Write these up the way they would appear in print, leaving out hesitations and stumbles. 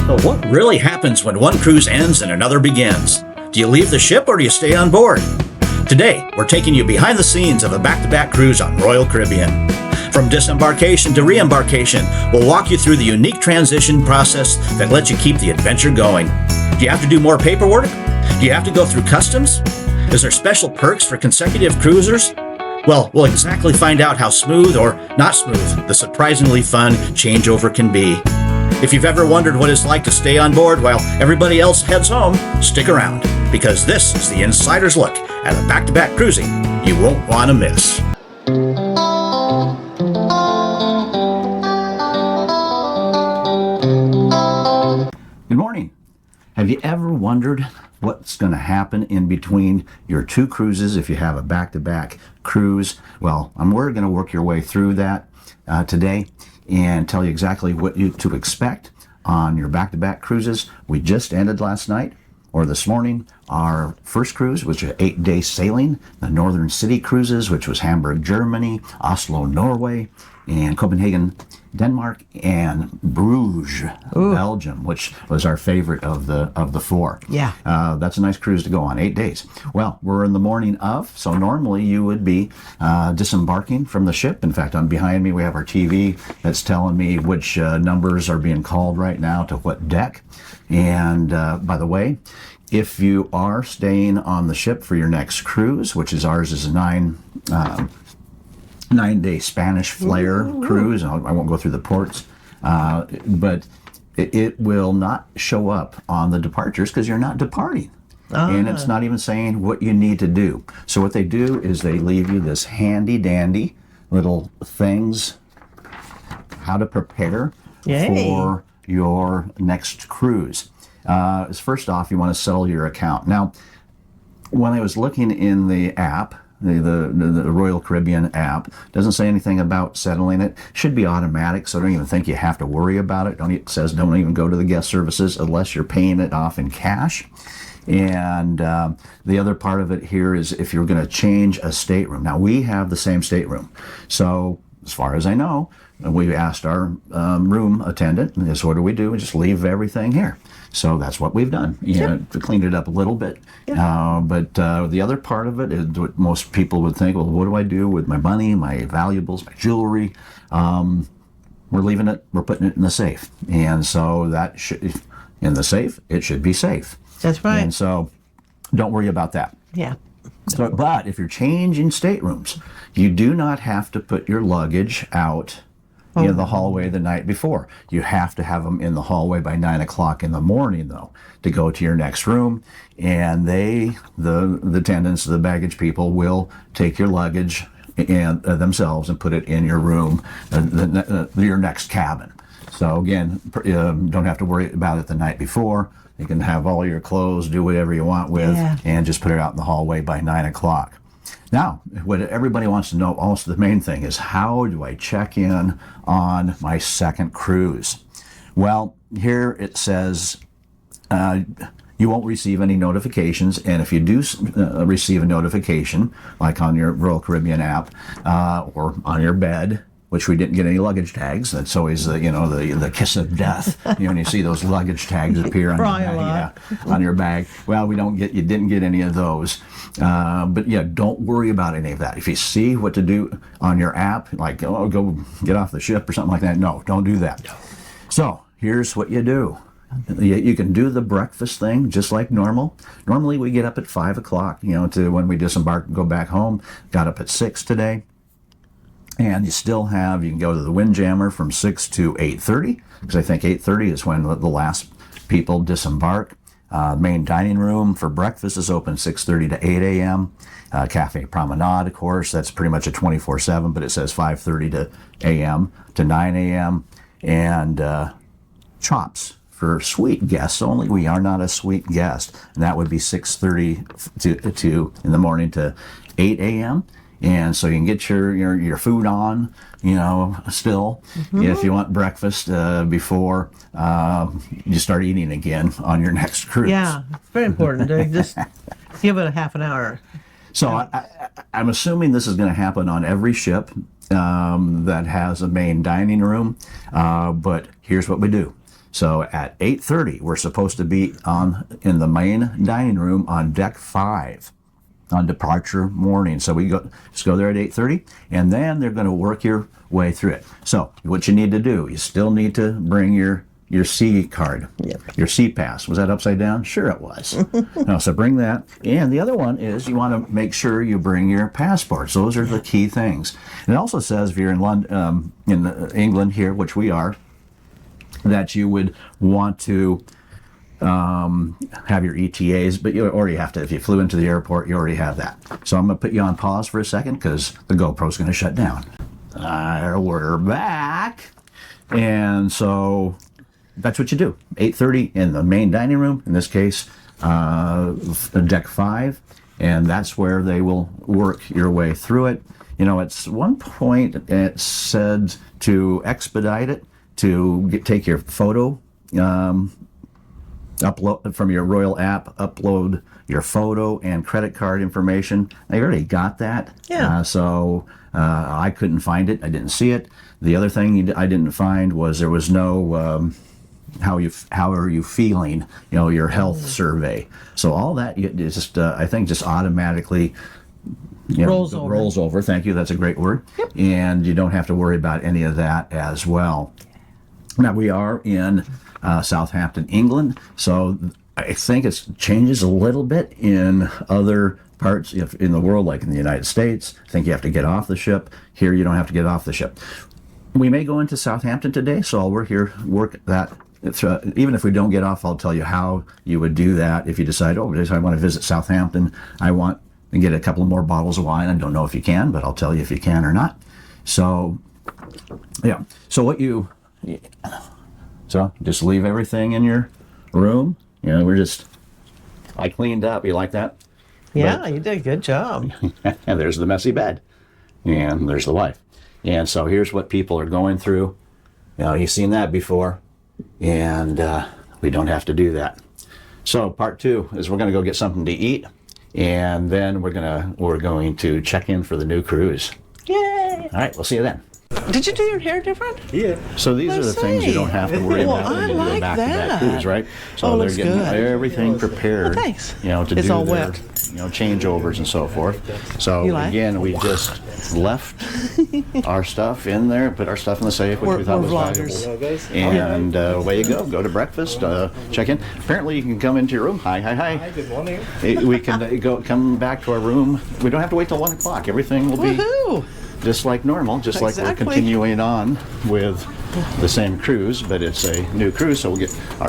So what really happens when one cruise ends and another begins? Do you leave the ship or do you stay on board? Today, we're taking you behind the scenes of a back-to-back cruise on Royal Caribbean. From disembarkation to re-embarkation, we'll walk you through the unique transition process that lets you keep the adventure going. Do you have to do more paperwork? Do you have to go through customs? Is there special perks for consecutive cruisers? Well, we'll exactly find out how smooth or not smooth the surprisingly fun changeover can be. If you've ever wondered what it's like to stay on board while everybody else heads home, stick around, because this is the insider's look at a back-to-back cruising you won't want to miss. Good morning. Have you ever wondered what's going to happen in between your two cruises if you have a back-to-back cruise? Well, we're going to work your way through that today and tell you exactly what to expect on your back-to-back cruises. We just ended last night, or this morning, our first cruise, which was 8-day sailing, the Northern City cruises, which was Hamburg, Germany, Oslo, Norway, and Copenhagen, Denmark, and Bruges, Belgium, which was our favorite of the four. Yeah. That's a nice cruise to go on, 8 days. Well, we're in the morning of, so normally you would be disembarking from the ship. In fact, behind me we have our TV that's telling me which numbers are being called right now to what deck. And by the way, if you are staying on the ship for your next cruise, which is ours is a 9-day Spanish Flare cruise. I won't go through the ports, but it will not show up on the departures because you're not departing. And it's not even saying what you need to do. So what they do is they leave you this handy-dandy little things, how to prepare for your next cruise. First off, you want to settle your account. Now, when I was looking in the app, the Royal Caribbean app, doesn't say anything about settling it. Should be automatic, so I don't even think you have to worry about it. It says don't even go to the guest services unless you're paying it off in cash. And the other part of it here is if you're going to change a stateroom. Now, we have the same stateroom. So, as far as I know, we asked our room attendant, and what do? We just leave everything here. So that's what we've done. Cleaned it up a little bit. But the other part of it is what most people would think, well, what do I do with my money, my valuables, my jewelry? We're leaving it, we're putting it in the safe. And so that should, in the safe, it should be safe. That's right. And so don't worry about that. Yeah. So, but if you're changing staterooms, you do not have to put your luggage out in the hallway the night before. You have to have them in the hallway by 9 o'clock in the morning, though, to go to your next room. And the attendants, the baggage people, will take your luggage and themselves and put it in your room, your next cabin. So again, don't have to worry about it the night before. You can have all your clothes, do whatever you want with, and just put it out in the hallway by 9 o'clock. Now, what everybody wants to know, also the main thing, is how do I check in on my second cruise? Well, here it says you won't receive any notifications, and if you do receive a notification, like on your Royal Caribbean app or on your bed, which we didn't get any luggage tags. That's always the kiss of death. When you see those luggage tags appear on your bag, on your bag. Well, you didn't get any of those. But yeah, don't worry about any of that. If you see what to do on your app, like go get off the ship or something like that, no, don't do that. No. So here's what you do. You can do the breakfast thing just like normal. Normally we get up at 5 o'clock, to when we disembark and go back home. Got up at 6 today. And you can go to the Windjammer from 6 to 8:30, because I think 8:30 is when the last people disembark. Main dining room for breakfast is open 6:30 to 8 a.m. Cafe Promenade, of course, that's pretty much a 24/7, but it says 5:30 to a.m. to 9 a.m. And chops for sweet guests only. We are not a sweet guest, and that would be 6:30 to in the morning to 8 a.m. And so you can get your food on, still, if you want breakfast before you start eating again on your next cruise. Yeah, it's very important to just give it a half an hour. So I'm assuming this is going to happen on every ship. that has a main dining room. But here's what we do. So at 8:30, we're supposed to be in the main dining room on deck 5 on departure morning. So we just go there at 8:30, and then they're going to work your way through it. So what you need to do, you still need to bring your C card, your C pass. Was that upside down? Sure it was. No, so bring that. And the other one is you want to make sure you bring your passports. Those are the key things. And it also says if you're in London, in England here, which we are, that you would want to have your ETAs, but you already have to. If you flew into the airport, you already have that. So I'm going to put you on pause for a second because the GoPro's going to shut down. We're back. And so that's what you do. 8:30 in the main dining room, in this case, deck 5, and that's where they will work your way through it. You know, at one point it said to expedite it, to take your photo, upload from your Royal app, upload your photo and credit card information. I already got that. Yeah. So I couldn't find it. I didn't see it. The other thing I didn't find was there was no how are you feeling? You know, your health survey. So all that is just I think just automatically rolls over. Thank you. That's a great word. Yep. And you don't have to worry about any of that as well. Now we are in Southampton, England, so I think it changes a little bit in other parts in the world, like in the United States. I think you have to get off the ship. Here you don't have to get off the ship. We may go into Southampton today, so I'll work that. Even if we don't get off, I'll tell you how you would do that if you decide, I want to visit Southampton. I want to get a couple more bottles of wine. I don't know if you can, but I'll tell you if you can or not. So, yeah. So just leave everything in your room. You know, I cleaned up. You like that? Yeah, you did a good job. And there's the messy bed. And there's the wife. And so here's what people are going through. You know, you've seen that before. And we don't have to do that. So part 2 is we're going to go get something to eat. And then we're going to check in for the new cruise. Yay! All right, we'll see you then. Did you do your hair different? Yeah. So these are the things you don't have to worry about when you do a back-to-back cruise, right? So they're getting everything prepared, thanks. You know, to do all their, wet. Changeovers and so forth. So again, we just left our stuff in there, put our stuff in the safe, which we thought was valuable. And away you go. Go to breakfast, check in. Apparently you can come into your room. Hi. Hi, good morning. We can come back to our room. We don't have to wait till 1 o'clock. Everything will be just like normal, just like we're continuing on with the same cruise, but it's a new cruise, so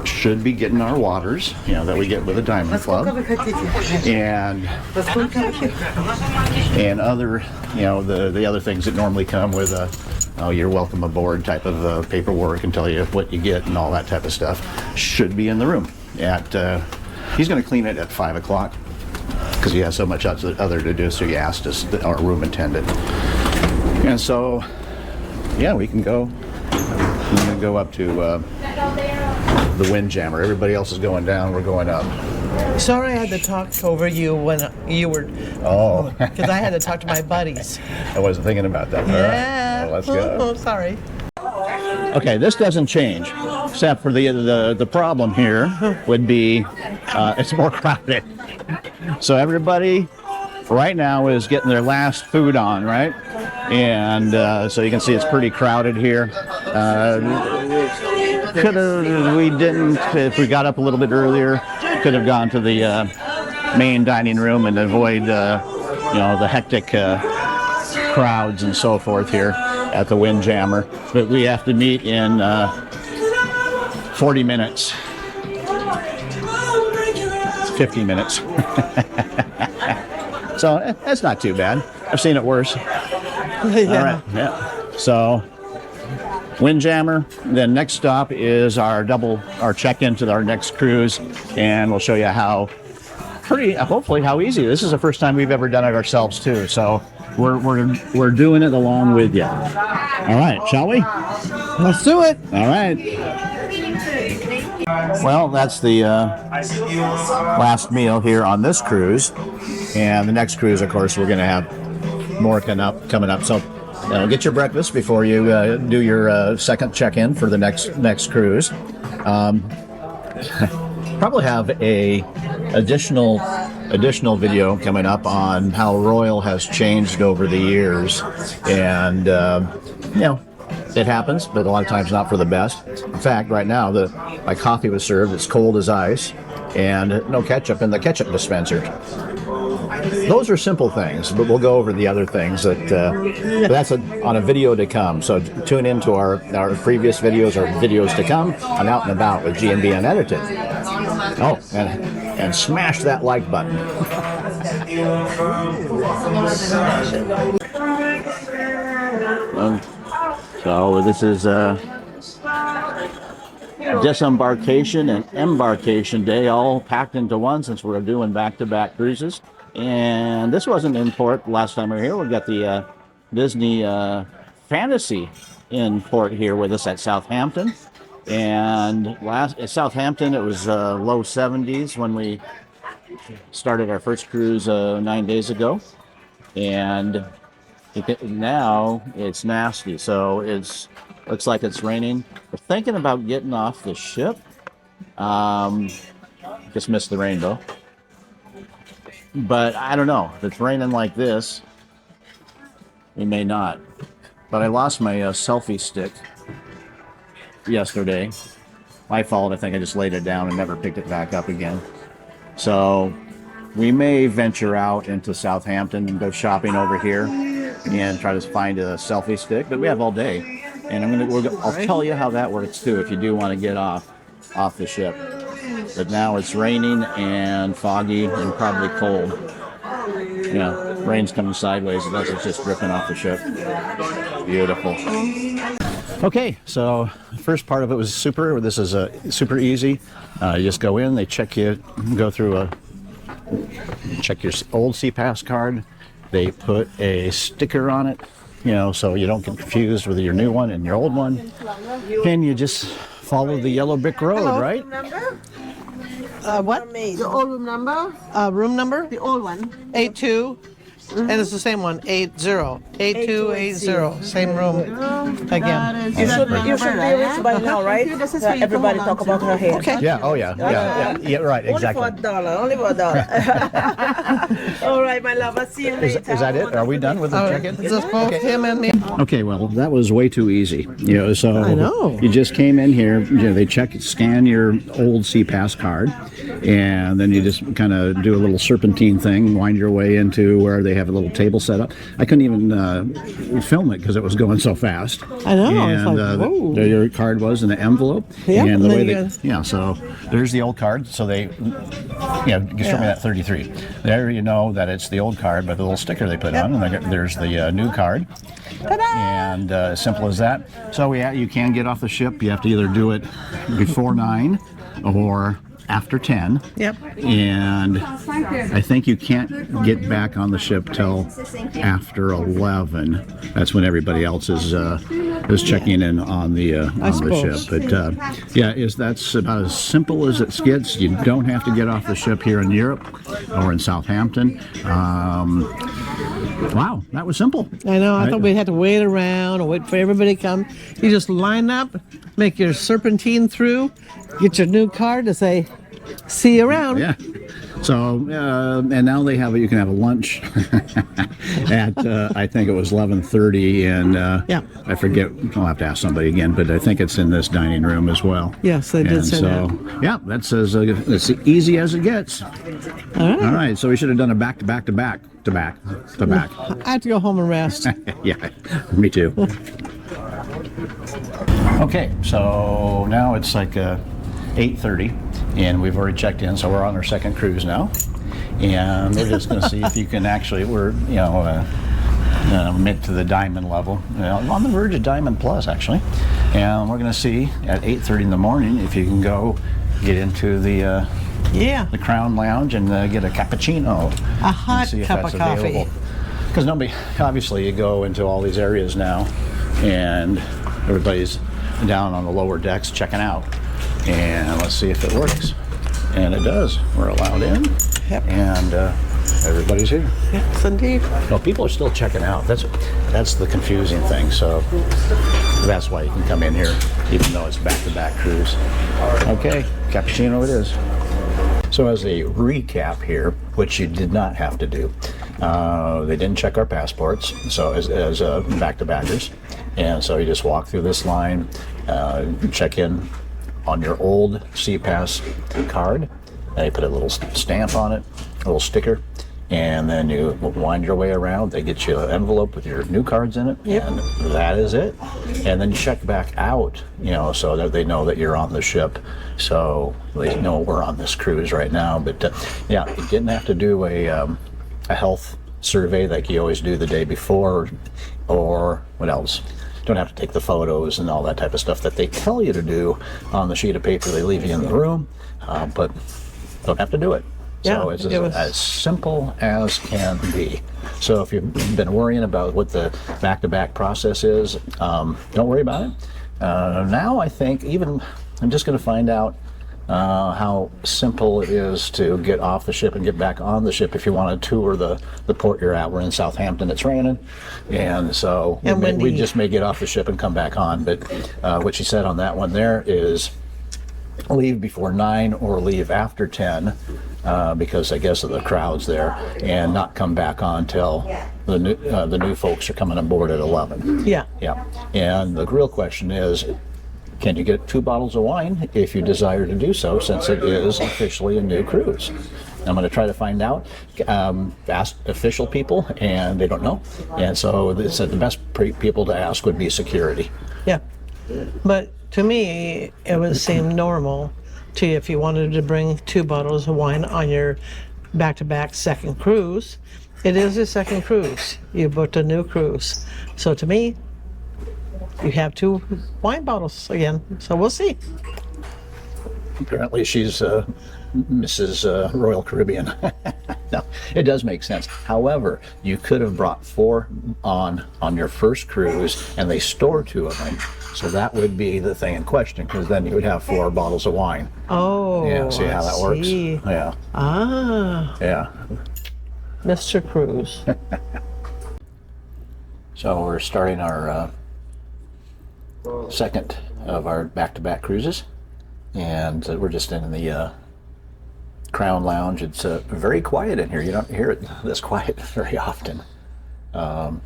should be getting our waters, that we get with the Diamond Club, and other, the other things that normally come with you're welcome aboard type of paperwork and tell you what you get and all that type of stuff should be in the room. He's going to clean it at 5 o'clock because he has so much other to do, so he asked us, our room attendant. And so, we can go. We're going to go up to the Windjammer. Everybody else is going down. We're going up. Sorry I had to talk over you when you were... Oh. Because I had to talk to my buddies. I wasn't thinking about that. Yeah. All right. Well, let's go. Oh, sorry. Okay, this doesn't change, except for the problem here would be it's more crowded. So everybody right now is getting their last food on, right? And so you can see it's pretty crowded here. If we got up a little bit earlier, could have gone to the main dining room and avoid the hectic crowds and so forth here at the Windjammer. But we have to meet in 40 minutes. 50 minutes. So that's not too bad. I've seen it worse. Yeah. All right. Yeah. So Windjammer. Then next stop is our check-in to our next cruise, and we'll show you hopefully how easy. This is the first time we've ever done it ourselves too. So we're doing it along with you. All right, shall we? Let's do it. All right. Well, that's the last meal here on this cruise, and the next cruise, of course, we're going to have more coming up. So get your breakfast before you do your second check-in for the next cruise. Probably have a additional video coming up on how Royal has changed over the years, and it happens, but a lot of times not for the best. In fact, right now my coffee was served, it's cold as ice, and no ketchup in the ketchup dispenser. Those are simple things, but we'll go over the other things that's on a video to come. So tune into our previous videos or videos to come on Out and About with G&B Unedited. Oh, and smash that like button. So this is Disembarkation and Embarkation Day all packed into one, since we're doing back-to-back cruises. And this wasn't in port last time we were here. We got the Disney Fantasy in port here with us at Southampton. And at Southampton, it was low 70s when we started our first cruise 9 days ago. And now it's nasty. So looks like it's raining. We're thinking about getting off the ship. Just missed the rain though. But I don't know. If it's raining like this, we may not. But I lost my selfie stick yesterday. My fault. I think I just laid it down and never picked it back up again. So we may venture out into Southampton and go shopping over here and try to find a selfie stick. But we have all day. And I'll tell you how that works too if you do want to get off the ship. But now it's raining and foggy and probably cold. Yeah, rain's coming sideways, and that's just dripping off the ship. Beautiful. Okay, so the first part of it was super. This is super easy. You just go in, they check you, go through check your old SeaPass card. They put a sticker on it, so you don't get confused with your new one and your old one. And you just follow the yellow brick road, right? What? The old room number? Room number? The old one. 82. And it's the same one, 8280, same room again. You should be rich by now, right? Everybody talk about her hair. Okay. Yeah, oh yeah, right, exactly. Only for $1. All right, my love, I'll see you later. Is that it? Are we done with the check-in? It's just both him and me. Okay, well, that was way too easy. So I know. you just came in here, they scan your old SeaPass card, and then you just kind of do a little serpentine thing, wind your way into where they have a little table set up. I couldn't even film it because it was going so fast. I know. And It's like, whoa. your card was in the envelope. Yeah, and the way then so there's the old card. So they, you show me that 33. There you know that it's the old card, but the little sticker they put on, and there's the new card. And simple as that. So you can get off the ship. You have to either do it before 9 or after 10. Yep. And I think you can't get back on the ship till after 11. That's when everybody else is checking in on the ship. But that's about as simple as it gets. You don't have to get off the ship here in Europe or in Southampton. Wow, that was simple. I know. I thought we'd have to wait around or wait for everybody to come. You just line up, make your serpentine through, get your new card to say, see you around. Yeah. So, and now you can have a lunch at, I think it was 11:30, and I forget, I'll have to ask somebody again, but I think it's in this dining room as well. Yes, they did say that. Yeah, that's as easy as it gets. All right, so we should have done a back to back. I have to go home and rest. Yeah, me too. Okay, so now it's like 8:30, and we've already checked in, so we're on our second cruise now, and we're just going to see if you can actually, we're mid to the diamond level, on the verge of diamond plus actually, and we're going to see at 8:30 in the morning if you can get into the Crown Lounge and get a cappuccino, a hot cup of coffee. Because obviously you go into all these areas now, and everybody's down on the lower decks checking out. And let's see if it works. And it does. We're allowed in. Yep. And Everybody's here. Yes, indeed. No, people are still checking out. That's the confusing thing. So that's why you can come in here, even though it's back-to-back cruise. Okay, cappuccino it is. So as a recap here, which you did not have to do, they didn't check our passports, so as back-to-backers, and so you just walk through this line, check in on your old SeaPass card, and you put a little stamp on it, a little sticker, and then you wind your way around. They get you an envelope with your new cards in it, and that is it. And then you check back out, so that they know that you're on the ship. So they know we're on this cruise right now. But yeah, you didn't have to do a health survey like you always do the day before, or what else? Don't have to take the photos and all that type of stuff that they tell you to do on the sheet of paper they leave you in the room, but don't have to do it. So it's as simple as can be. So if you've been worrying about what the back-to-back process is, don't worry about it. Now I think I'm just going to find out how simple it is to get off the ship and get back on the ship if you want to tour the port you're at. We're in Southampton. It's raining, and so we just may get off the ship and come back on. But what she said on that one there is leave before 9 or leave after 10. Because I guess of the crowds there, and not come back on till the new folks are coming on board at 11. Yeah. And the real question is, can you get 2 bottles of wine if you desire to do so, since it is officially a new cruise? I'm going to try to find out, ask official people, and they don't know. And so they said the best people to ask would be security. Yeah. But to me, it would seem normal to you if you wanted to bring 2 bottles of wine on your back-to-back second cruise. It is a second cruise. You booked a new cruise. So to me, you have 2 wine bottles again. So we'll see. Apparently she's Mrs. Royal Caribbean. No, it does make sense. However, you could have brought 4 on your first cruise, and they store 2 of them. So that would be the thing in question, because then you would have 4 bottles of wine. Oh, yeah. See how that works? Yeah. Ah. Yeah. Mr. Cruise. So we're starting our second of our back-to-back cruises, and we're just in the Crown Lounge. It's very quiet in here. You don't hear it this quiet very often. But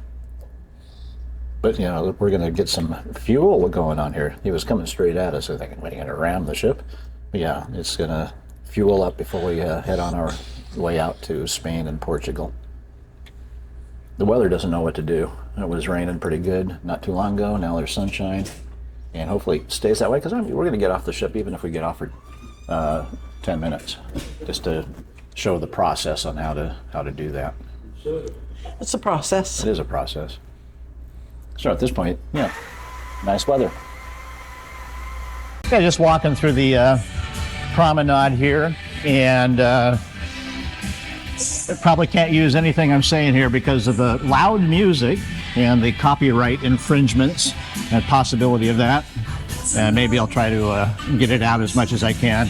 we're going to get some fuel going on here. He was coming straight at us. I think we're going to ram the ship. But yeah, it's going to fuel up before we head on our way out to Spain and Portugal. The weather doesn't know what to do. It was raining pretty good not too long ago. Now there's sunshine, and hopefully it stays that way, because we're going to get off the ship even if we get off for 10 minutes, just to show the process on how to do that. It's a process. It is a process. So at this point, nice weather. Yeah, just walking through the promenade here, and probably can't use anything I'm saying here because of the loud music and the copyright infringements and possibility of that. Maybe I'll try to get it out as much as I can.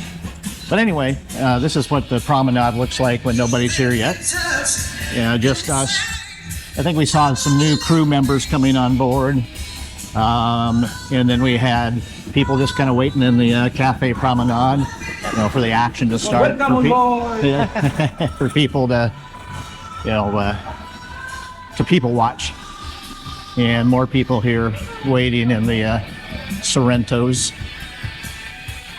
But anyway, this is what the promenade looks like when nobody's here yet. Just us. I think we saw some new crew members coming on board. And then we had people just kind of waiting in the cafe promenade, for the action to start. For people to, to people watch. And more people here waiting in the Sorrentos.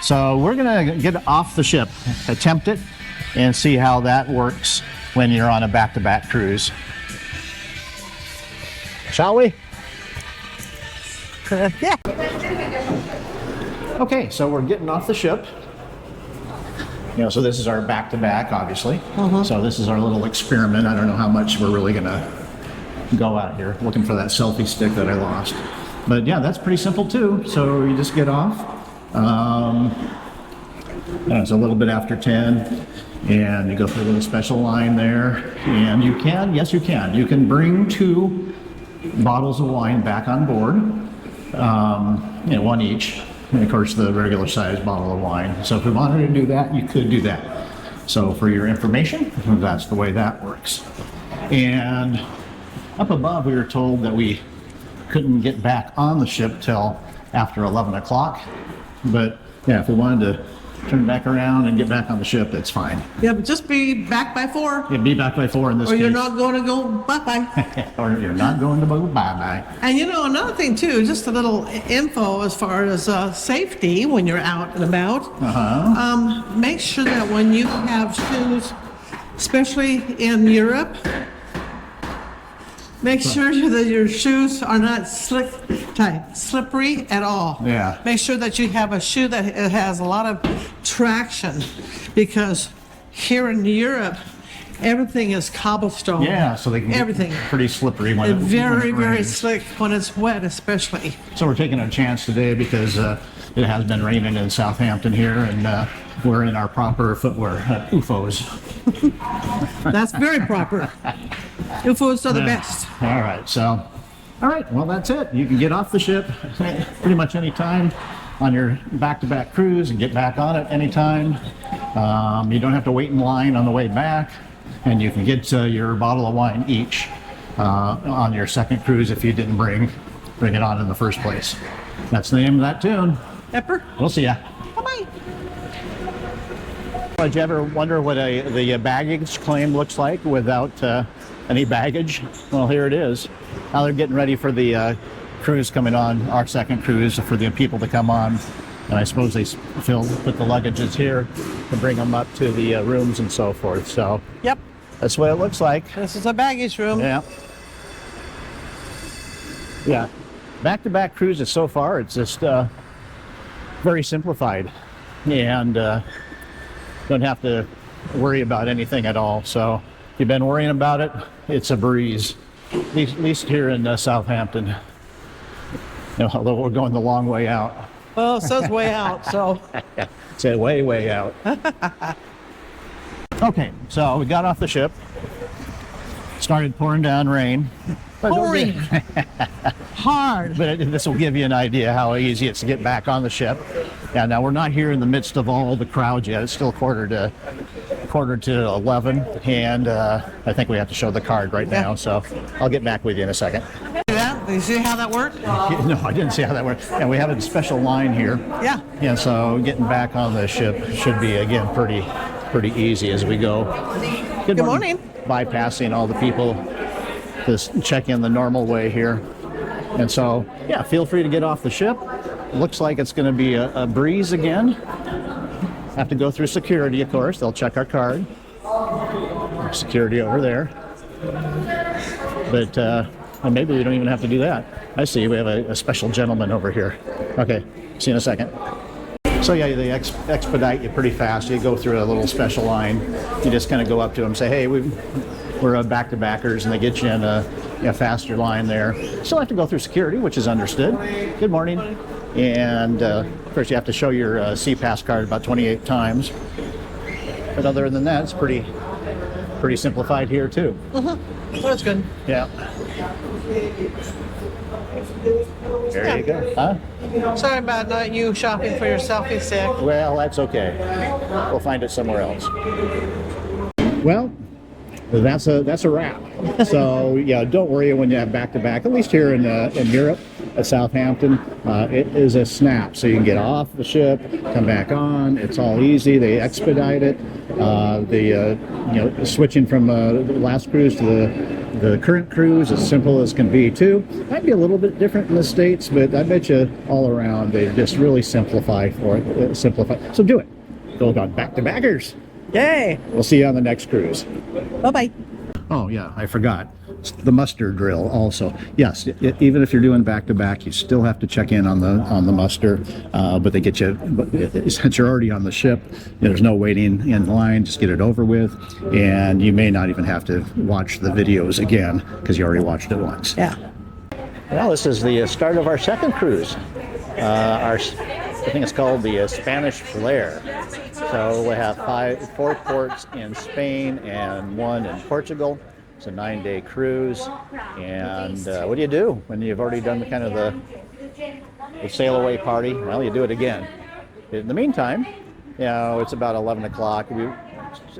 So we're gonna get off the ship, attempt it, and see how that works when you're on a back-to-back cruise. Shall we? Yeah. Okay, so we're getting off the ship. So this is our back-to-back, obviously. So this is our little experiment. I don't know how much we're really gonna go out here. Looking for that selfie stick that I lost. But yeah, that's pretty simple too. So you just get off. It's a little bit after 10, and you go through a little special line there. And you can bring 2 bottles of wine back on board, 1 each, and of course the regular size bottle of wine. So if we wanted to do that, you could do that. So for your information, that's the way that works. And up above, we were told that we couldn't get back on the ship till after 11 o'clock. But yeah, if we wanted to turn back around and get back on the ship, that's fine. Yeah, but just be back by 4. You'd be back by 4 in this Or case. you're not going to go bye-bye. Or you're not going to go bye-bye. And you know, another thing too, just a little info as far as safety when you're out and about. Make sure that when you have shoes, especially in Europe, make sure that your shoes are not slippery at all. Yeah. Make sure that you have a shoe that it has a lot of traction, because here in Europe, everything is cobblestone. Yeah, so they can everything. get pretty slippery when And it very, when it very rains. slick when it's wet, especially. So we're taking a chance today because it has been raining in Southampton here, and we're in our proper footwear, UFOs. That's very proper. UFOs are the best. All right, well, that's it. You can get off the ship pretty much any time on your back-to-back cruise and get back on it anytime. You don't have to wait in line on the way back, and you can get your bottle of wine each on your second cruise if you didn't bring it on in the first place. That's the name of that tune. Pepper? We'll see ya. Bye-bye. Did you ever wonder what the baggage claim looks like without any baggage? Well, here it is. Now they're getting ready for the cruise coming on, our second cruise, for the people to come on. And I suppose they put the luggages here to bring them up to the rooms and so forth. So Yep. that's what it looks like. This is a baggage room. Yeah. Yeah. Back-to-back cruises so far, it's just very simplified. And don't have to worry about anything at all. So if you've been worrying about it, it's a breeze. At least here in Southampton. You know, although we're going the long way out. Well, it says way out, so. It's a way out. Okay, so we got off the ship. Started pouring down rain. Pouring. Hard. But this will give you an idea how easy it's to get back on the ship. Yeah, now we're not here in the midst of all the crowd yet. It's still quarter to 11, and I think we have to show the card right now. So I'll get back with you in a second. Yeah, you see how that worked? No, I didn't see how that worked. And we have a special line here. Yeah. And so getting back on the ship should be, again, pretty easy as we go. Good morning. Bypassing all the people, just check in the normal way here. And so, yeah, feel free to get off the ship. Looks like it's going to be a breeze again. Have to go through security, of course. They'll check our card. Security over there. But well, maybe we don't even have to do that. I see we have a special gentleman over here. Okay, see you in a second. So yeah, they expedite you pretty fast. You go through a little special line. You just kind of go up to them, say, hey, we're back-to-backers, and they get you in a faster line there. Still have to go through security, which is understood. Good morning. And of course, you have to show your CPass card about 28 times. But other than that, it's pretty simplified here too. Mm-hmm. That's good. Yeah. There you go. Huh? Sorry about not you shopping for your selfie stick. Well, that's okay. We'll find it somewhere else. Well, that's a wrap. So yeah, don't worry when you have back-to-back. At least here in Europe, at Southampton, it is a snap. So you can get off the ship, come back on. It's all easy. They expedite it. Switching from the last cruise to the current cruise, as simple as can be too. Might be a little bit different in the States, but I bet you all around they just really simplify for it. So do it. Go on back-to-backers. Yay. We'll see you on the next cruise. Bye-bye. Oh yeah, I forgot. The muster drill also. Yes, even if you're doing back-to-back, you still have to check in on the muster. But they get you, since you're already on the ship, there's no waiting in line. Just get it over with, and you may not even have to watch the videos again because you already watched it once. Yeah. Well, this is the start of our second cruise. I think it's called the Spanish Flair. So we have 4 ports in Spain and 1 in Portugal. It's a 9-day cruise. And what do you do when you've already done the sail away party? Well, you do it again. In the meantime, it's about 11 o'clock. We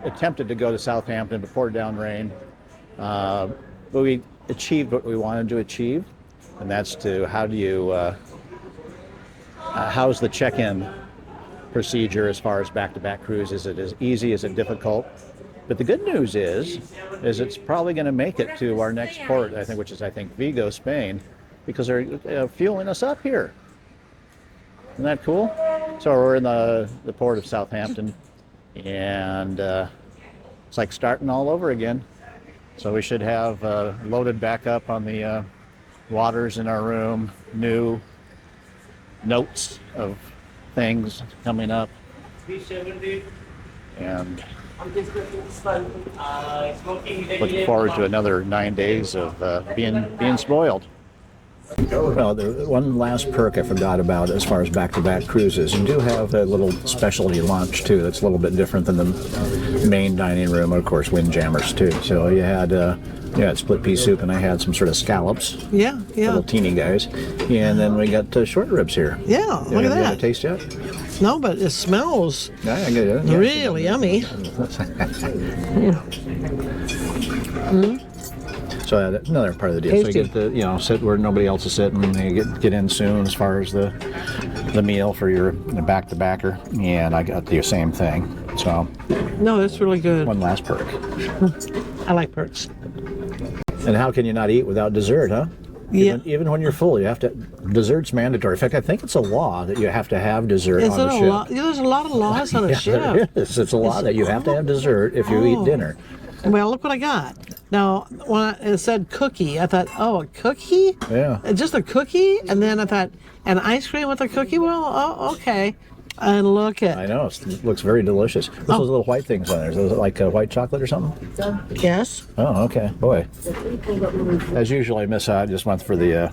attempted to go to Southampton, but poured down rain. But we achieved what we wanted to achieve, and that's to how's the check-in procedure as far as back-to-back cruises? Is it as easy? Is it difficult? But the good news is it's probably going to make it to our next port, I think, which is Vigo, Spain, because they're fueling us up here. Isn't that cool? So we're in the port of Southampton, and it's like starting all over again. So we should have loaded back up on the waters in our room, new notes of things coming up, and looking forward to another 9 days of being spoiled. Well, the one last perk I forgot about as far as back-to-back cruises, you do have a little specialty lunch too that's a little bit different than the main dining room, of course, windjammers too. So you had split pea soup, and I had some sort of scallops, Yeah. little teeny guys, and then we got short ribs here. Yeah, look at You that. had a taste yet? No, but it smells Yeah, I get it. really yummy. So that's another part of the deal. Tasty. So you get to sit where nobody else is sitting, and you get in soon as far as the meal for your back-to-backer, and I got the same thing. So No, that's really good. one last perk. I like perks. And how can you not eat without dessert, huh? Yeah. Even when you're full, you have to. Dessert's mandatory. In fact, I think it's a law that you have to have dessert Is on it the a ship. lot? Yeah, there's a lot of laws on a Yeah, ship. there is. It's a law that you have to have dessert if you eat dinner. Well, look what I got. Now, when it said cookie, I thought, oh, a cookie? Yeah. Just a cookie? And then I thought, an ice cream with a cookie? Well, oh, okay. And look I at, know. It looks very delicious. What's those little white things on there? Is it like white chocolate or something? yes. Oh, okay. Boy. As usual, I miss out. I just went for the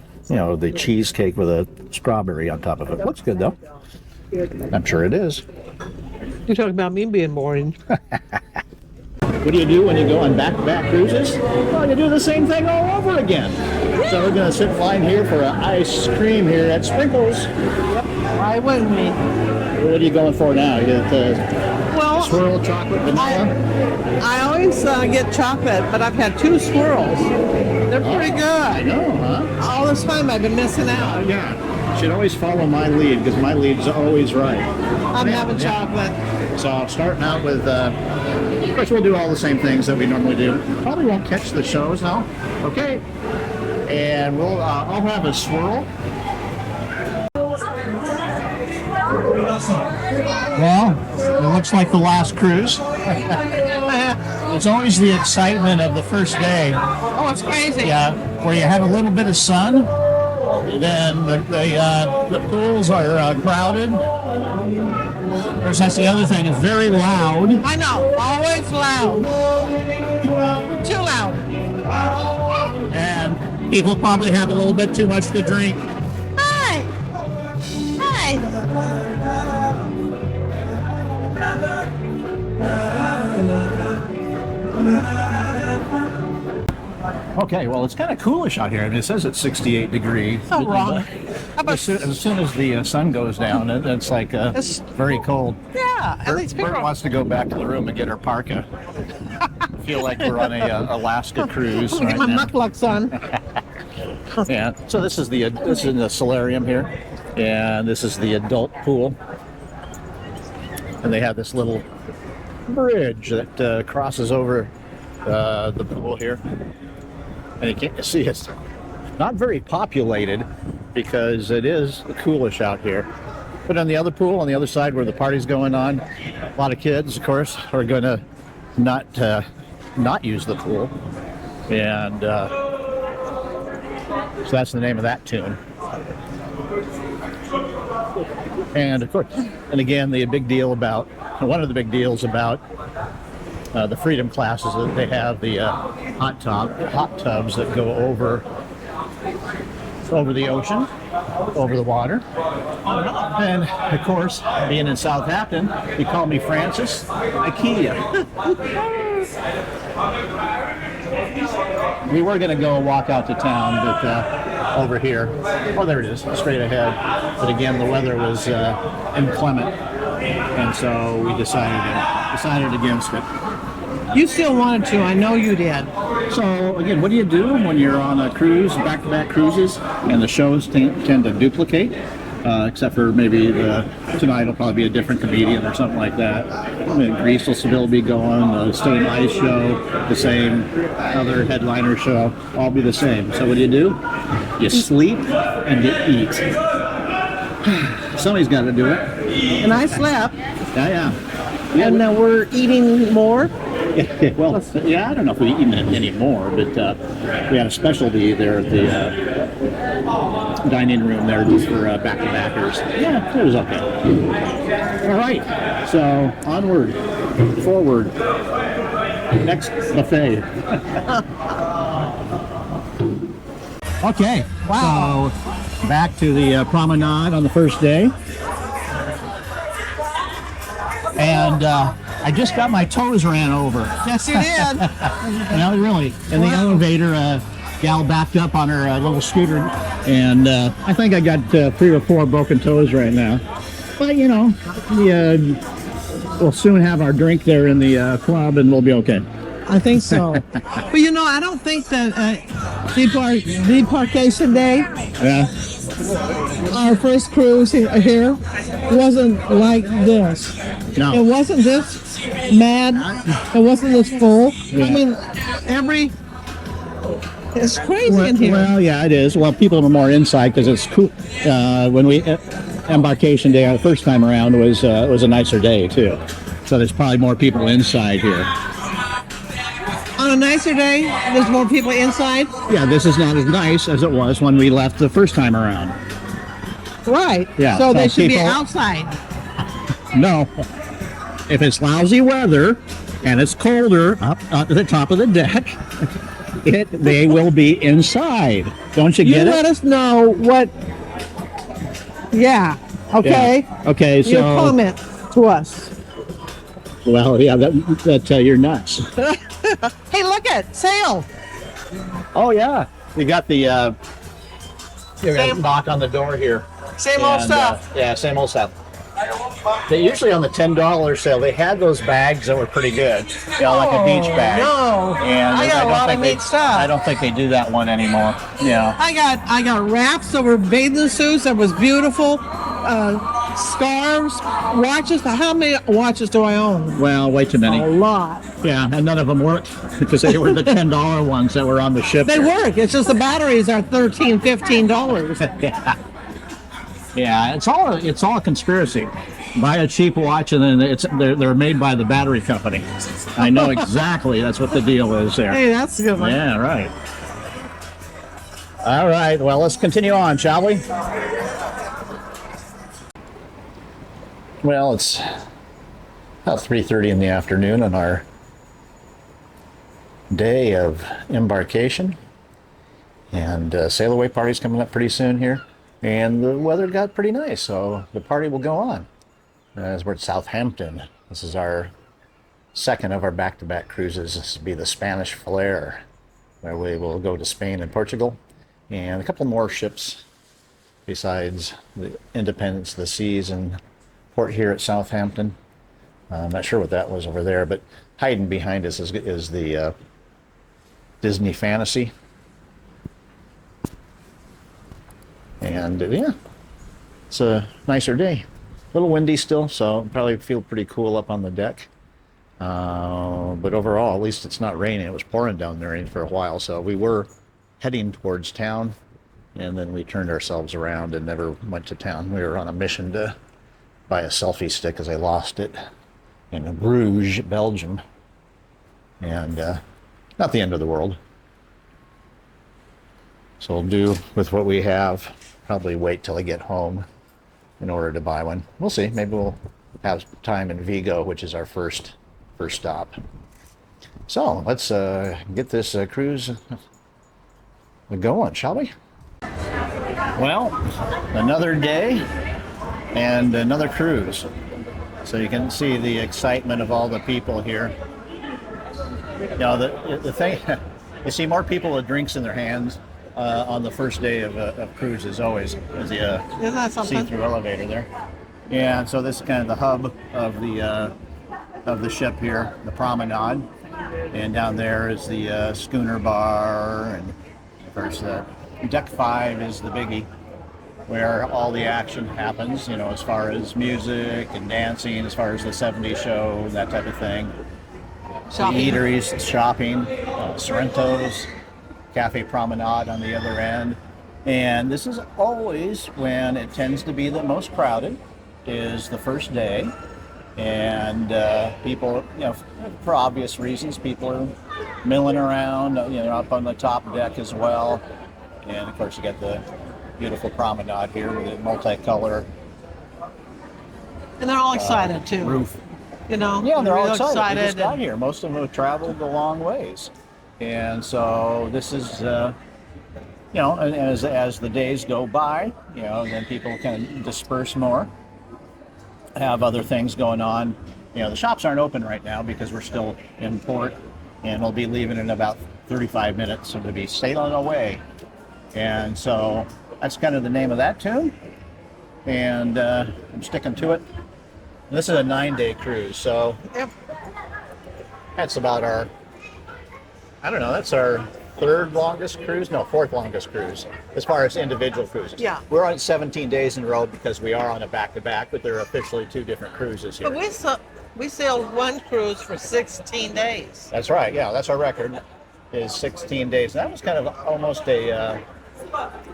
cheesecake with a strawberry on top of it. Looks good, though. I'm sure it is. You talk about me being boring. What do you do when you go on back-to-back cruises? Well, you do the same thing all over again. So we're going to sit in line here for an ice cream here at Sprinkles. Why wouldn't we? What are you going for now? You get Well, swirl, chocolate, vanilla? I always get chocolate, but I've had 2 swirls. They're pretty I good. know, huh? All this time I've been missing out. Yeah. Should always follow my lead, because my lead's always right. I'm having chocolate. So starting out with, of course, we'll do all the same things that we normally do. Probably won't catch the shows now. Okay. And I'll have a swirl. Well, it looks like the last cruise. It's always the excitement of the first day. Oh, it's crazy. Yeah, where you have a little bit of sun, then the pools are crowded. Of course, that's the other thing. It's very loud. I know. Always loud. Too loud. And people probably have a little bit too much to drink. Hi. Hi. Okay, well, it's kind of coolish out here. I mean, it says it's 68 degrees. So wrong. How about, As soon as the sun goes down, it's like It's- very cold. yeah, at least Bert people. wants to go back to the room and get her parka. Feel like we're on a Alaska cruise Get right my now. mucklucks on. Yeah. So this is the solarium here, and this is the adult pool, and they have this little bridge that crosses over the pool here, and you can't see it's not very populated because it is coolish out here. But on the other pool, on the other side where the party's going on, a lot of kids, of course, are going to not use the pool, and so that's the name of that tune. And of course, and again, one of the big deals about the Freedom classes that they have the hot tubs that go over the ocean, over the water. And of course, being in Southampton, you call me Francis IKEA. We were going to go walk out to town, but over here, oh, there it is, straight ahead. But again, the weather was inclement. and so we decided against it. You still wanted to. I know you did. So again, what do you do when you're on a cruise, back-to-back cruises, and the shows tend to duplicate? Except for maybe tonight will probably be a different comedian or something like that. I mean, Grease will still be going, the same ice show, the same other headliner show, all be the same. So what do? You sleep and you eat. Somebody's got to do it. And I slept. Yeah. And now we're eating more. Well, yeah, I don't know if we eat any more, but we had a specialty there at the dining room there just for back-to-backers. Yeah, it was okay. All right, so onward, forward, next buffet. Okay, Wow. so back to the promenade on the first day. And I just got my toes ran over. Yes, you did. No, really. In the elevator, gal backed up on her little scooter, and I think I got 3 or 4 broken toes right now. But you know, we'll soon have our drink there in the club, and we'll be okay. I think so. But you know, I don't think that Desembarkation Day, Yeah. our first cruise here, wasn't like this. No. It wasn't this mad. It wasn't this full. Yeah. I mean, it's crazy in here. Well, yeah, it is. Well, people are more inside because it's cool. When we embarkation day, the first time around was a nicer day too. So there's probably more people inside here. On a nicer day, there's more people inside. Yeah, this is not as nice as it was when we left the first time around. Right. Yeah, So so they should be people- outside. No. If it's lousy weather and it's colder up at the top of the deck, they will be inside. Don't you You get let it? us know what. Yeah. Okay. Yeah. Okay, so Your comment to us. well, yeah, that you're nuts. Hey, look at sail. Oh yeah, we got the you're gonna Same- knock on the door here. Same old And, stuff. Yeah, same old stuff. They usually on the $10 sale, they had those bags that were pretty good, you know, like a beach bag. No. And I got a don't lot of think they- neat stuff. I don't think they do that one anymore. Yeah. I got wraps that were bathing suits that was beautiful. Scarves, watches. How many watches do I own? Well, way too many. A lot. Yeah, and none of them worked because they were the $10 ones that were on the ship. They there. work. It's just the batteries are $13, $15. Yeah, it's all a conspiracy. Buy a cheap watch and then they're made by the battery company. I know exactly that's what the deal is there. Hey, that's a good one. Yeah, right. All right, well, let's continue on, shall we? Well, it's about 3:30 in the afternoon on our day of embarkation. And sail away party's coming up pretty soon here. And the weather got pretty nice, so the party will go on. As we're at Southampton, this is our second of our back-to-back cruises. This will be the Spanish Flare, where we will go to Spain and Portugal, and a couple more ships besides the Independence, the Seas, and port here at Southampton. I'm not sure what that was over there, but hiding behind us is the Disney Fantasy. And yeah, it's a nicer day. A little windy still, so probably feel pretty cool up on the deck. But overall, at least it's not raining. It was pouring down there for a while, so we were heading towards town, and then we turned ourselves around and never went to town. We were on a mission to buy a selfie stick because I lost it in Bruges, Belgium. And not the end of the world. So we'll do with what we have. Probably wait till I get home in order to buy one. We'll see. Maybe we'll have time in Vigo, which is our first stop. So let's get this cruise going, shall we? Well, another day and another cruise. So you can see the excitement of all the people here. You know, the thing, you see more people with drinks in their hands on the first day of cruise as always, as the Isn't that something? see-through elevator there. And so this is kind of the hub of the ship here, the promenade. And down there is the schooner bar, and of course deck 5 is the biggie, where all the action happens, you know, as far as music and dancing, as far as the 70s show, that type of thing. Shopping. The eateries, shopping, Sorrento's, Cafe Promenade on the other end. And this is always when it tends to be the most crowded, is the first day. And people, you know, for obvious reasons, people are milling around, you know, up on the top deck as well. And of course, you got the beautiful promenade here with the multicolor And they're all excited too. roof. You know, Yeah, they're all real excited. They just got and- here. Most of them have traveled a long ways, and so this is, you know, and as the days go by, you know, then people kind of disperse more, have other things going on. You know, the shops aren't open right now because we're still in port, and we'll be leaving in about 35 minutes, so we'll be sailing away. And so that's kind of the name of that tune, and I'm sticking to it. And this is a 9-day cruise, so Yep. that's about our, I don't know, that's our third longest cruise? No, fourth longest cruise as far as individual cruises. Yeah. We're on 17 days in a row because we are on a back-to-back, but there are officially 2 different cruises here. But we sailed one cruise for 16 days. That's right, yeah, that's our record, is 16 days. That was kind of almost a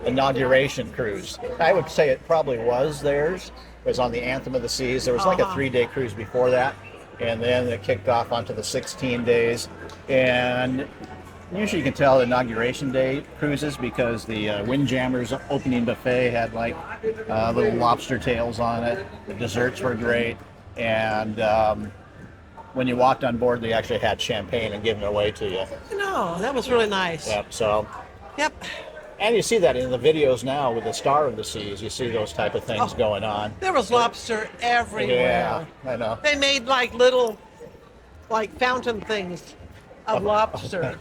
inauguration cruise. I would say it probably was theirs. It was on the Anthem of the Seas. There was like a 3-day cruise before that, and then it kicked off onto the 16 days. And usually you can tell inauguration day cruises because the Windjammers opening buffet had like little lobster tails on it. The desserts were great, and when you walked on board, they actually had champagne and giving it away to you. No, that was really nice. Yep. So. Yep. And you see that in the videos now with the Star of the Seas. You see those type of things going on. There was lobster everywhere. Yeah, I know. They made like little, like fountain things of lobster.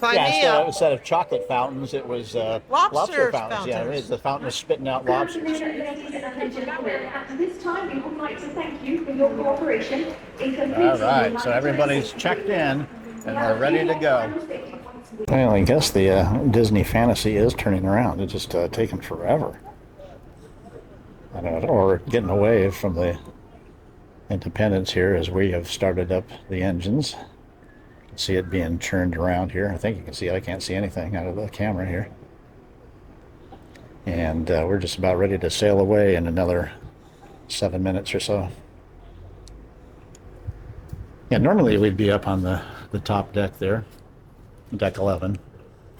Sign Yeah, me up. instead of chocolate fountains, it was lobster fountains. Yeah, it is. The fountain was spitting out lobsters. At this time, we would like to thank you for your cooperation in completing All right, so everybody's checked in and we're ready to go. Well, I guess the Disney fantasy is turning around. It's just taking forever. I don't know, or getting away from the Independence here as we have started up the engines. You can see it being churned around here. I think you can see it. I can't see anything out of the camera here. And we're just about ready to sail away in another 7 minutes or so. Yeah, normally we'd be up on the top deck there, deck 11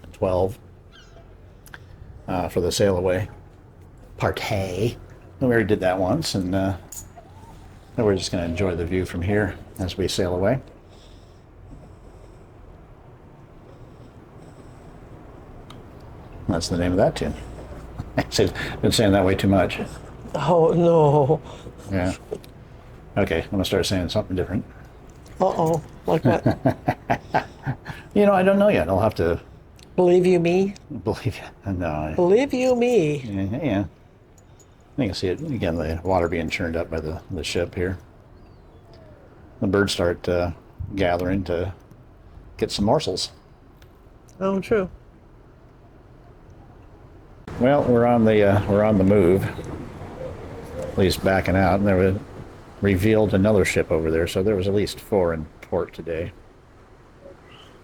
and 12, for the sail away partay. We already did that once, and now we're just going to enjoy the view from here as we sail away. That's the name of that tune. I've been saying that way too much. Oh no. Yeah. Okay, I'm going to start saying something different. Uh-oh. Like what? You know, I don't know yet. I'll have to Believe you me? believe you. No. Believe you me? Yeah. You can see it again. The water being churned up by the ship here. The birds start gathering to get some morsels. Oh, true. Well, we're on the move. At least backing out, and there was revealed another ship over there. So there was at least 4 in port today.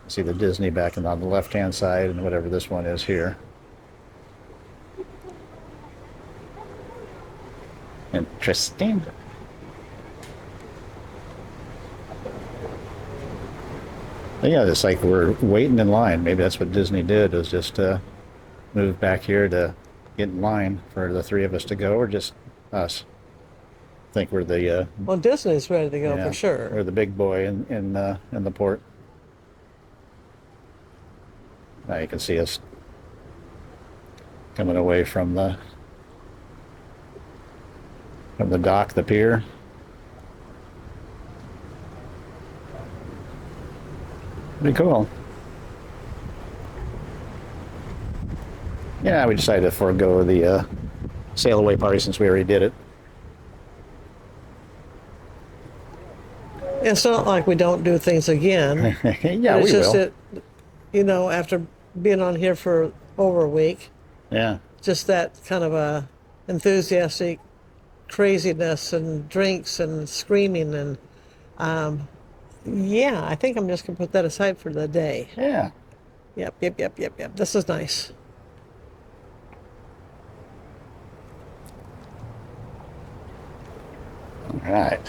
See the Disney back on the left-hand side, and whatever this one is here. Interesting. Yeah, it's like we're waiting in line. Maybe that's what Disney did, was just move back here to get in line for the 3 of us to go, or just us. I think we're the Well, Disney's ready to go yeah, for sure. we're the big boy in the port. Now you can see us coming away from the dock, the pier. Pretty cool. Yeah, we decided to forego the sail away party since we already did it. It's not like we don't do things again. Yeah, It's we just will. that, after being on here for over a week, Yeah. just that kind of a enthusiastic craziness and drinks and screaming and yeah, I think I'm just gonna put that aside for the day. Yeah. Yep. This is nice. All right.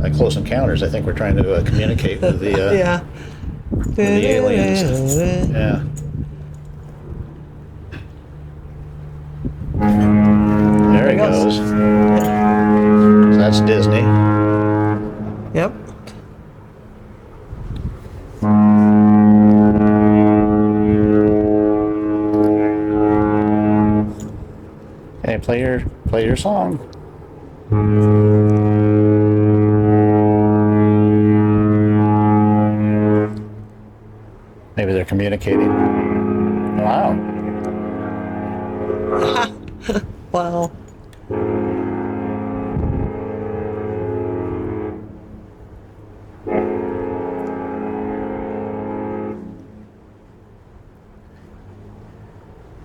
At Close Encounters, I think we're trying to communicate with the Yeah. the aliens. Yeah. There he goes. So that's Disney. Yep. Hey, play your song. Maybe they're communicating. Wow. Wow.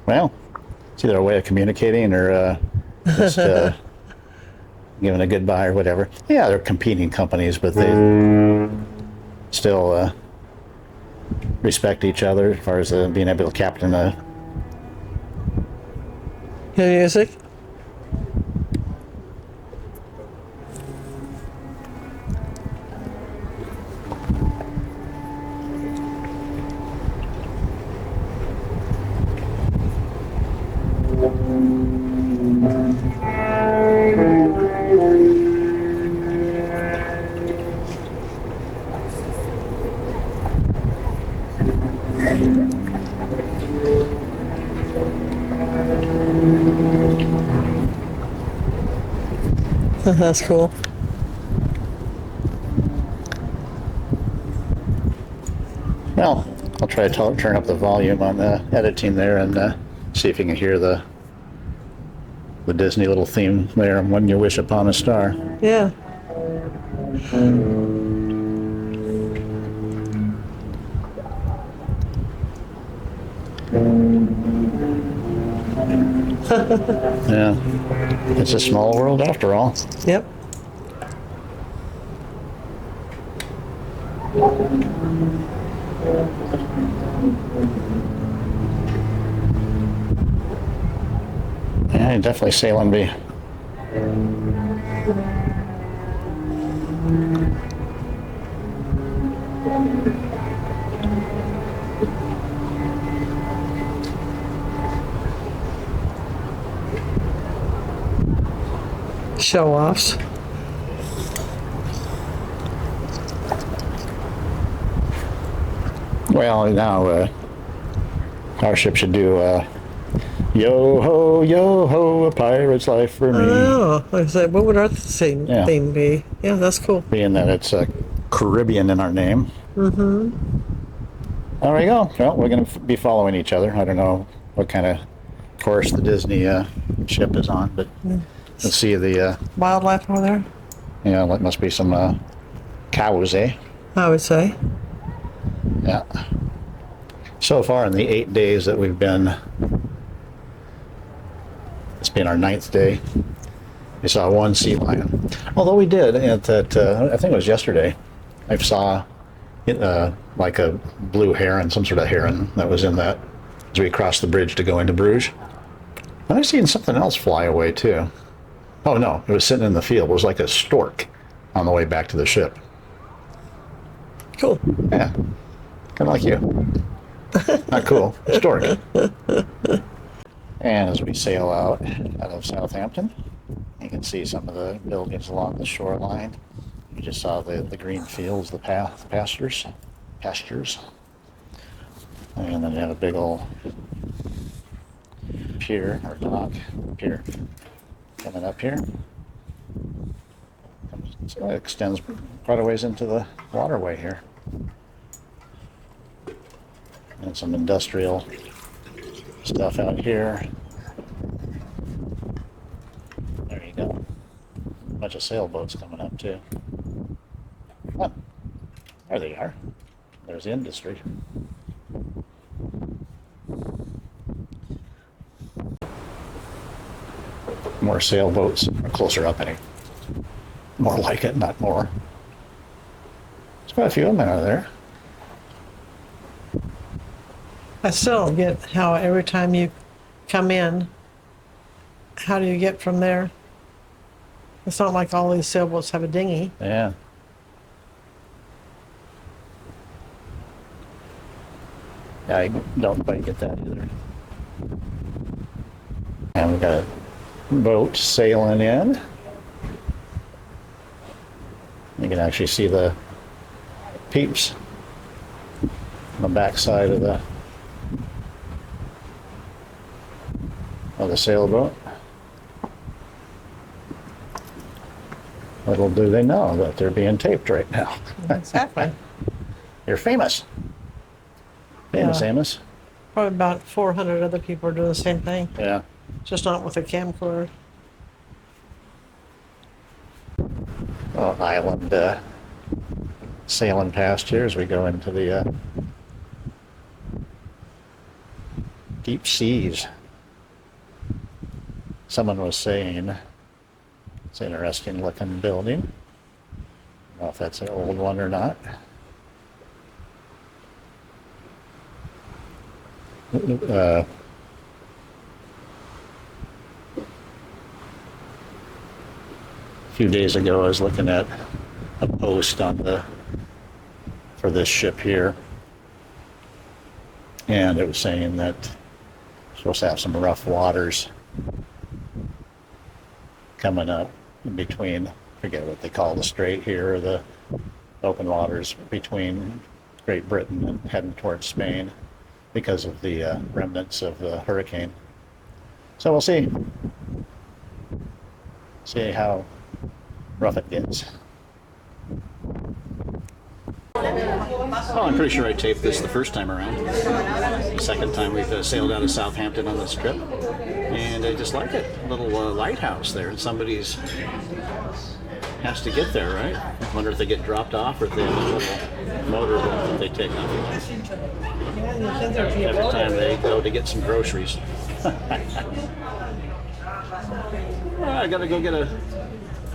Well, it's either a way of communicating or just giving a goodbye or whatever. Yeah, they're competing companies, but they still respect each other as far as being able to captain a. Hear music? That's cool. Well, I'll try to turn up the volume on the editing there and see if you can hear the Disney little theme there. When you wish upon a star. Yeah. Yeah, it's a small world after all. Yep. Yeah, you're definitely sailing me. Show offs. Well, now our ship should do yo ho, a pirate's life for me. Oh, I said, what would our theme be? Yeah, that's cool. Being that it's Caribbean in our name. Mm-hmm. There we go. Well, we're going to be following each other. I don't know what kind of course the Disney ship is on, but let's see the. Wildlife over there, Yeah, it must be some cows, eh? I would say. Yeah. So far in the 8 days that we've been, it's been our 9th day, we saw one sea lion. Although we did at that, I think it was yesterday, I saw like a blue heron, some sort of heron that was in that as we crossed the bridge to go into Bruges. And I've seen something else fly away too. Oh no, it was sitting in the field. It was like a stork on the way back to the ship. Cool. Yeah, kind of like you. Not cool, stork. And as we sail out of Southampton, you can see some of the buildings along the shoreline. You just saw the green fields, the pastures. And then you have a big old pier or dock pier coming up here. So it extends quite a ways into the waterway here. And some industrial stuff out here. There you go. A bunch of sailboats coming up too. Oh, there they are. There's the industry. More sailboats are closer up anyway. More like it, not more. There's quite a few of them out of there. I still don't get how every time you come in, how do you get from there? It's not like all these sailboats have a dinghy. Yeah. Yeah, I don't quite get that either. And we've got a boat sailing in. You can actually see the peeps on the backside of the sailboat. Little do they know that they're being taped right now. Exactly. You're famous. Famous, Yeah. Amos. Probably about 400 other people are doing the same thing, Yeah. just not with a camcorder. Oh, island sailing past here as we go into the deep seas. Someone was saying it's an interesting looking building. I don't know if that's an old one or not. A few days ago I was looking at a post for this ship here, and it was saying that we're supposed to have some rough waters coming up in between, I forget what they call the strait here, or the open waters between Great Britain and heading towards Spain because of the remnants of the hurricane. So we'll see how rough it gets. Well, I'm pretty sure I taped this the first time around. The second time we've sailed out of Southampton on this trip. And I just like it. A little lighthouse there. And somebody's has to get there, right? I wonder if they get dropped off or if they have a little motorboat that they take off. Every time they go to get some groceries. I gotta go get a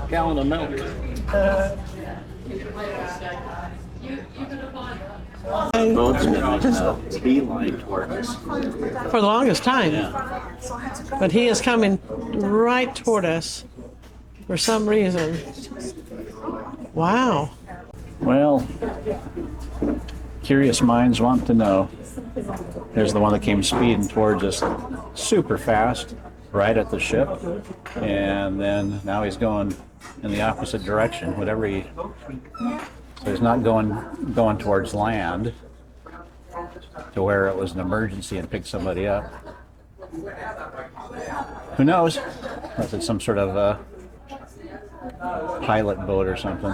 gallon of milk. Boat's been on a beeline toward us. For the longest time. Yeah. But he is coming right toward us for some reason. Wow. Well, curious minds want to know. There's the one that came speeding towards us super fast, right at the ship. And then now he's going in the opposite direction, so he's not going towards land to where it was an emergency and picked somebody up. Who knows? Unless it's some sort of pilot boat or something.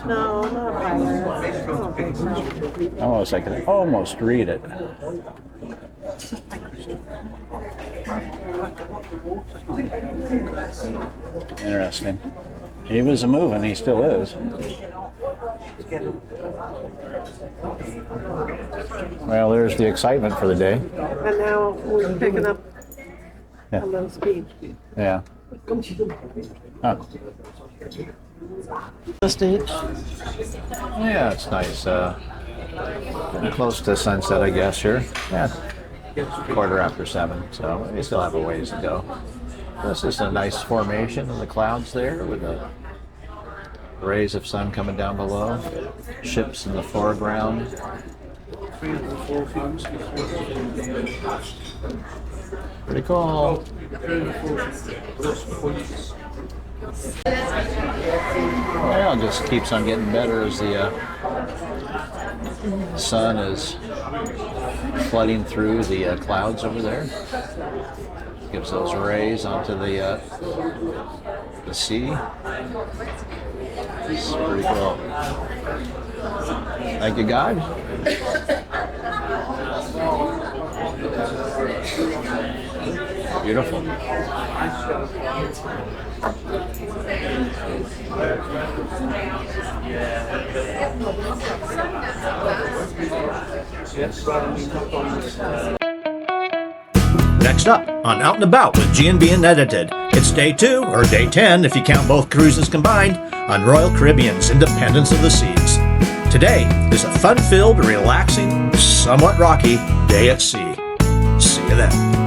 No, not a pilot. Almost, I can almost read it. Interesting. He was moving, he still is. Well, there's the excitement for the day. And now we're picking up Yeah. a little speed. Yeah. Huh. Listening. Yeah, it's nice. Close to sunset, I guess, here. Yeah. 7:15, so we still have a ways to go. This is a nice formation in the clouds there with the rays of sun coming down below. Ships in the foreground. Pretty cool. Well, it just keeps on getting better as the sun is flooding through the clouds over there. Gives those rays onto the sea. It's pretty cool. Thank you, guys. Beautiful. Next up on Out and About with G&B Unedited, it's day 2, or day 10 if you count both cruises combined, on Royal Caribbean's Independence of the Seas. Today is a fun-filled, relaxing, somewhat rocky day at sea. See you then.